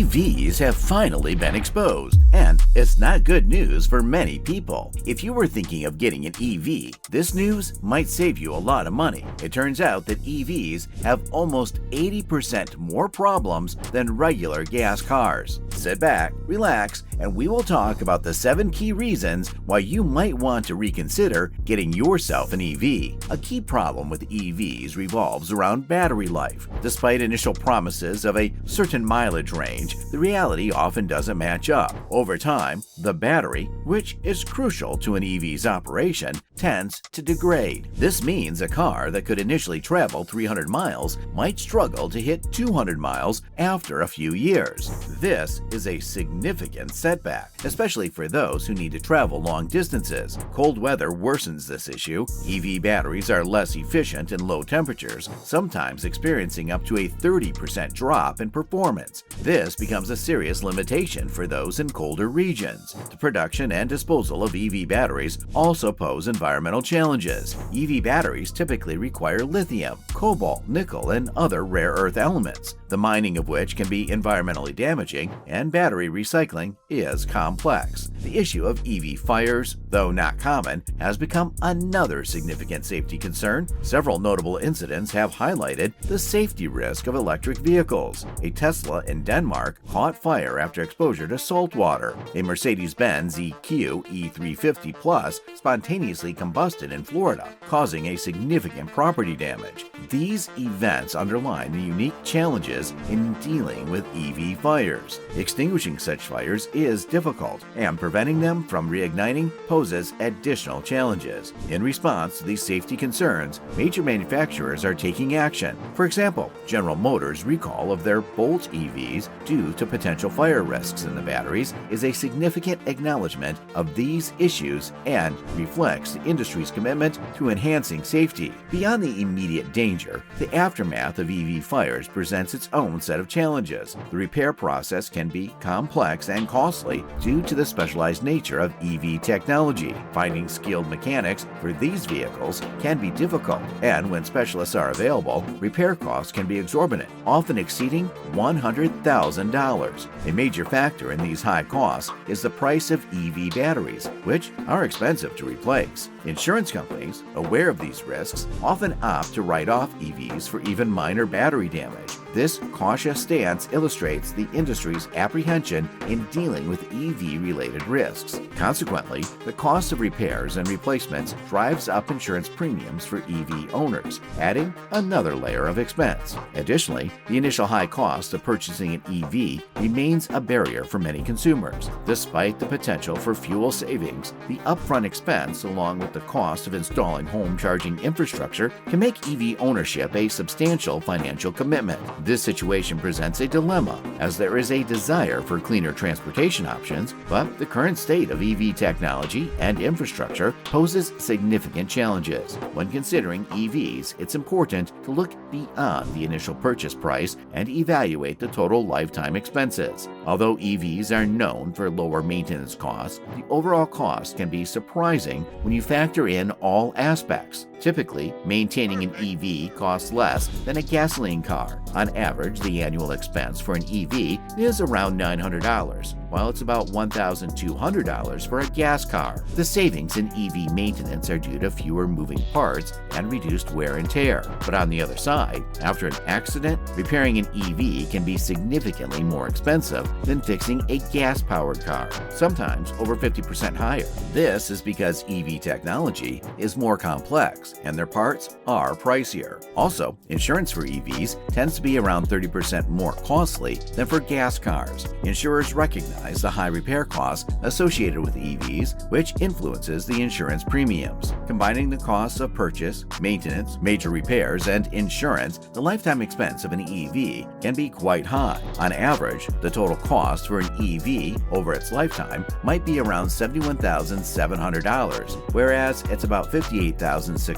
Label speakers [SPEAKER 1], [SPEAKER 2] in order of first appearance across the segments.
[SPEAKER 1] EVs have finally been exposed, and it's not good news for many people. If you were thinking of getting an EV, this news might save you a lot of money. It turns out that EVs have almost 80% more problems than regular gas cars. Sit back, relax, and we will talk about the 7 key reasons why you might want to reconsider getting yourself an EV. A key problem with EVs revolves around battery life. Despite initial promises of a certain mileage range, the reality often doesn't match up. Over time, the battery, which is crucial to an EV's operation, tends to degrade. This means a car that could initially travel 300 miles might struggle to hit 200 miles after a few years. This is a significant setback, especially for those who need to travel long distances. Cold weather worsens this issue. EV batteries are less efficient in low temperatures, sometimes experiencing up to a 30% drop in performance. This becomes a serious limitation for those in colder regions. The production and disposal of EV batteries also pose environmental challenges. EV batteries typically require lithium, cobalt, nickel, and other rare earth elements, the mining of which can be environmentally damaging, and battery recycling is complex. The issue of EV fires, though not common, has become another significant safety concern. Several notable incidents have highlighted the safety risk of electric vehicles. A Tesla in Denmark caught fire after exposure to salt water. A Mercedes-Benz EQ E350 Plus spontaneously combusted in Florida, causing a significant property damage. These events underline the unique challenges in dealing with EV fires. Extinguishing such fires is difficult, and preventing them from reigniting poses additional challenges. In response to these safety concerns, major manufacturers are taking action. For example, General Motors' recall of their Bolt EVs due to potential fire risks in the batteries is a significant acknowledgement of these issues and reflects the industry's commitment to enhancing safety. Beyond the immediate danger, the aftermath of EV fires presents its own set of challenges. The repair process can be complex and costly due to the specialized nature of EV technology. Finding skilled mechanics for these vehicles can be difficult, and when specialists are available, repair costs can be exorbitant, often exceeding $100,000. A major factor in these high costs is the price of EV batteries, which are expensive to replace. Insurance companies, aware of these risks, often opt to write off EVs for even minor battery damage. This cautious stance illustrates the industry's apprehension in dealing with EV-related risks. Consequently, the cost of repairs and replacements drives up insurance premiums for EV owners, adding another layer of expense. Additionally, the initial high cost of purchasing an EV remains a barrier for many consumers. Despite the potential for fuel savings, the upfront expense, along with the cost of installing home charging infrastructure, can make EV ownership a substantial financial commitment. This situation presents a dilemma, as there is a desire for cleaner transportation options, but the current state of EV technology and infrastructure poses significant challenges. When considering EVs, it's important to look beyond the initial purchase price and evaluate the total lifetime expenses. Although EVs are known for lower maintenance costs, the overall cost can be surprising when you factor in all aspects. Typically, maintaining an EV costs less than a gasoline car. On average, the annual expense for an EV is around $900, while it's about $1,200 for a gas car. The savings in EV maintenance are due to fewer moving parts and reduced wear and tear. But on the other side, after an accident, repairing an EV can be significantly more expensive than fixing a gas-powered car, sometimes over 50% higher. This is because EV technology is more complex and their parts are pricier. Also, insurance for EVs tends to be around 30% more costly than for gas cars. Insurers recognize the high repair costs associated with EVs, which influences the insurance premiums. Combining the costs of purchase, maintenance, major repairs, and insurance, the lifetime expense of an EV can be quite high. On average, the total cost for an EV over its lifetime might be around $71,700, whereas it's about $58,600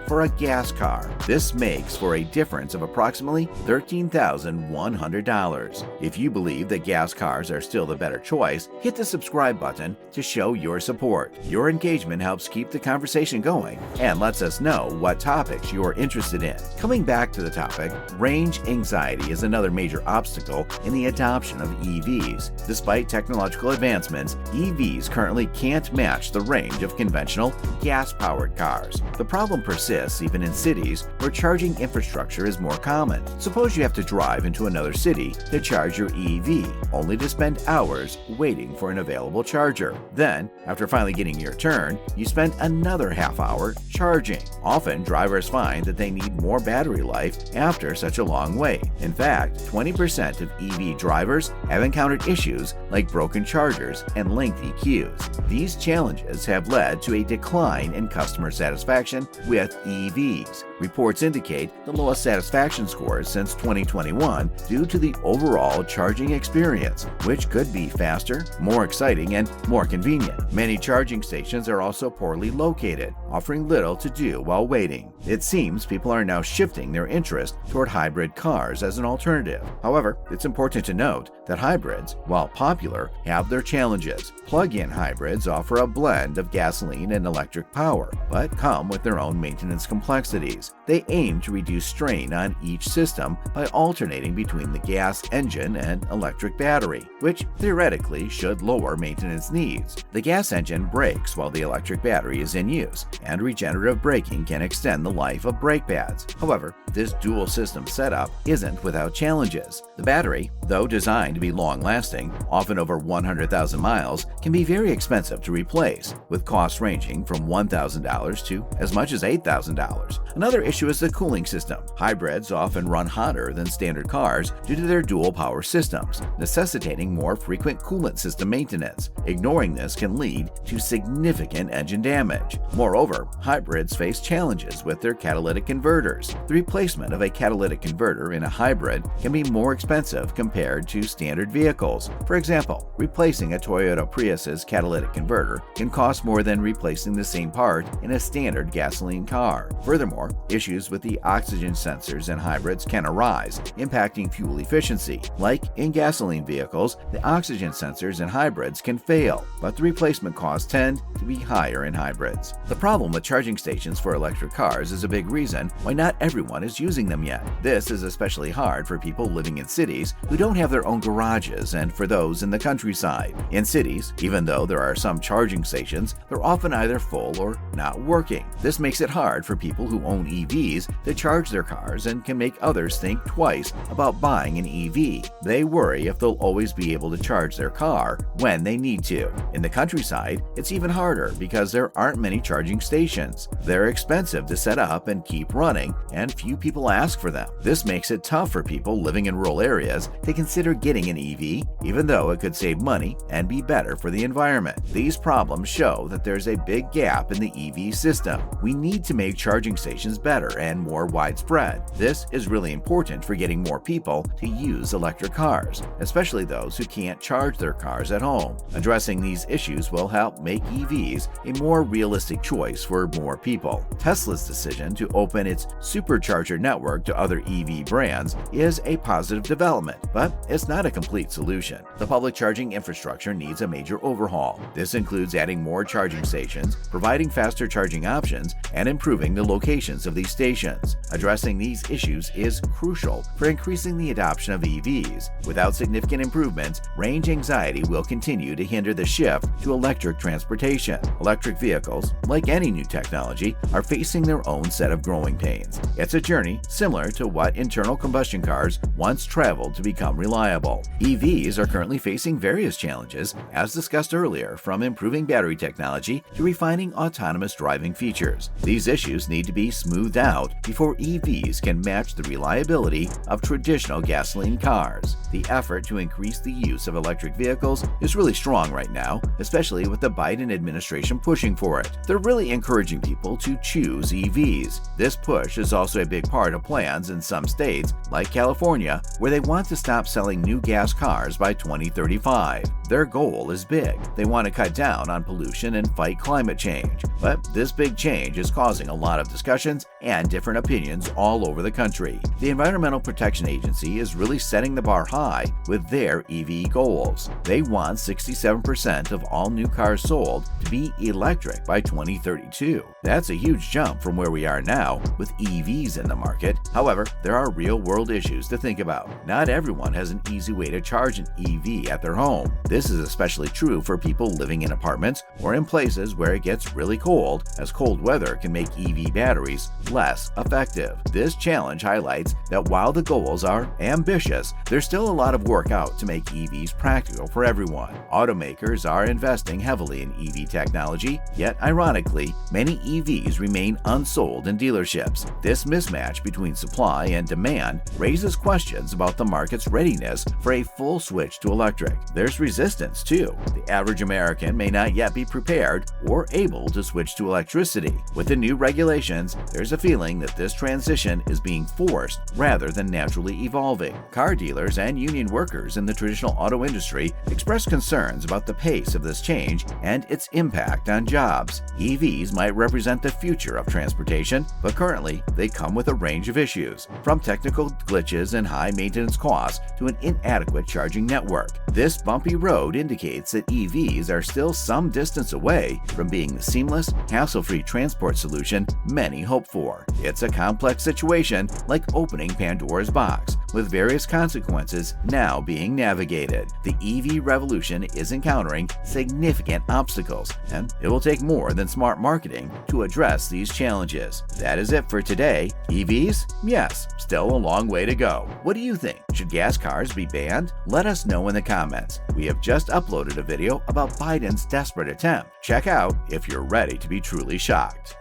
[SPEAKER 1] for a gas car. This makes for a difference of approximately $13,100. If you believe that gas cars are still the better choice, hit the subscribe button to show your support. Your engagement helps keep the conversation going and lets us know what topics you are interested in. Coming back to the topic, range anxiety is another major obstacle in the adoption of EVs. Despite technological advancements, EVs currently can't match the range of conventional gas-powered cars. The problem persists even in cities where charging infrastructure is more common. Suppose you have to drive into another city to charge your EV, only to spend hours waiting for an available charger. Then, after finally getting your turn, you spend another half hour charging. Often, drivers find that they need more battery life after such a long wait. In fact, 20% of EV drivers have encountered issues like broken chargers and lengthy queues. These challenges have led to a decline in customer satisfaction with EVs. Reports indicate the lowest satisfaction scores since 2021 due to the overall charging experience, which could be faster, more exciting, and more convenient. Many charging stations are also poorly located, offering little to do while waiting. It seems people are now shifting their interest toward hybrid cars as an alternative. However, it's important to note that hybrids, while popular, have their challenges. Plug-in hybrids offer a blend of gasoline and electric power, but come with their own maintenance complexities. They aim to reduce strain on each system by alternating between the gas engine and electric battery, which theoretically should lower maintenance needs. The gas engine brakes while the electric battery is in use, and regenerative braking can extend the life of brake pads. However, this dual system setup isn't without challenges. The battery, though designed to be long-lasting, often over 100,000 miles, can be very expensive to replace, with costs ranging from $1,000 to as much as $8,000. Another issue is the cooling system. Hybrids often run hotter than standard cars due to their dual power systems, necessitating more frequent coolant system maintenance. Ignoring this can lead to significant engine damage. Moreover, hybrids face challenges with their catalytic converters. The replacement of a catalytic converter in a hybrid can be more expensive compared to standard vehicles. For example, replacing a Toyota Prius's catalytic converter can cost more than replacing the same part in a standard gasoline car. Furthermore, issues with the oxygen sensors in hybrids can arise, impacting fuel efficiency. Like in gasoline vehicles, the oxygen sensors in hybrids can fail, but the replacement costs tend to be higher in hybrids. The problem with charging stations for electric cars is a big reason why not everyone is using them yet. This is especially hard for people living in cities who don't have their own garages and for those in the countryside. In cities, even though there are some charging stations, they're often either full or not working. This makes it hard for people who own EVs to charge their cars and can make others think twice about buying an EV. They worry if they'll always be able to charge their car when they need to. In the countryside, it's even harder because there aren't many charging stations. They're expensive to set up and keep running, and few people ask for them. This makes it tough for people living in rural areas to consider getting an EV, even though it could save money and be better for the environment. These problems show that there's a big gap in the EV system. We need to make charging stations better and more widespread. This is really important for getting more people to use electric cars, especially those who can't charge their cars at home. Addressing these issues will help make EVs a more realistic choice for more people. Tesla's decision to open its supercharger network to other EV brands is a positive development, but it's not a complete solution. The public charging infrastructure needs a major overhaul. This includes adding more charging stations, providing faster charging options, and improving the locations of these stations. Addressing these issues is crucial for increasing the adoption of EVs. Without significant improvements, range anxiety will continue to hinder the shift to electric transportation. Electric vehicles, like any new technology, are facing their own set of growing pains. It's a journey similar to what internal combustion cars once traveled to become reliable. EVs are currently facing various challenges, as discussed earlier, from improving battery technology to refining autonomous driving features. These issues need to be smoothed out before EVs can match the reliability of traditional gasoline cars. The effort to increase the use of electric vehicles is really strong right now, especially with the Biden administration pushing for it. They're really encouraging people to choose EVs. This push is also a big part of plans in some states, like California, where they want to stop selling new gas cars by 2035. Their goal is big. They want to cut down on pollution and fight climate change. But this big change is causing a lot of discussion regulations and different opinions all over the country. The Environmental Protection Agency is really setting the bar high with their EV goals. They want 67% of all new cars sold to be electric by 2032. That's a huge jump from where we are now with EVs in the market. However, there are real-world issues to think about. Not everyone has an easy way to charge an EV at their home. This is especially true for people living in apartments or in places where it gets really cold, as cold weather can make EV batteries less effective. This challenge highlights that while the goals are ambitious, there's still a lot of work out to make EVs practical for everyone. Automakers are investing heavily in EV technology, yet ironically, many EVs remain unsold in dealerships. This mismatch between supply and demand raises questions about the market's readiness for a full switch to electric. There's resistance too. The average American may not yet be prepared or able to switch to electricity. With the new regulations, there's a feeling that this transition is being forced rather than naturally evolving. Car dealers and union workers in the traditional auto industry express concerns about the pace of this change and its impact on jobs. EVs might represent the future of transportation, but currently they come with a range of issues, from technical glitches and high maintenance costs to an inadequate charging network. This bumpy road indicates that EVs are still some distance away from being the seamless, hassle-free transport solution many hope for. It's a complex situation, like opening Pandora's box, with various consequences now being navigated. The EV revolution is encountering significant obstacles, and it will take more than smart marketing to address these challenges. That is it for today. EVs? Yes, still a long way to go. What do you think? Should gas cars be banned? Let us know in the comments. We have just uploaded a video about Biden's desperate attempt. Check out if you're ready to be truly shocked.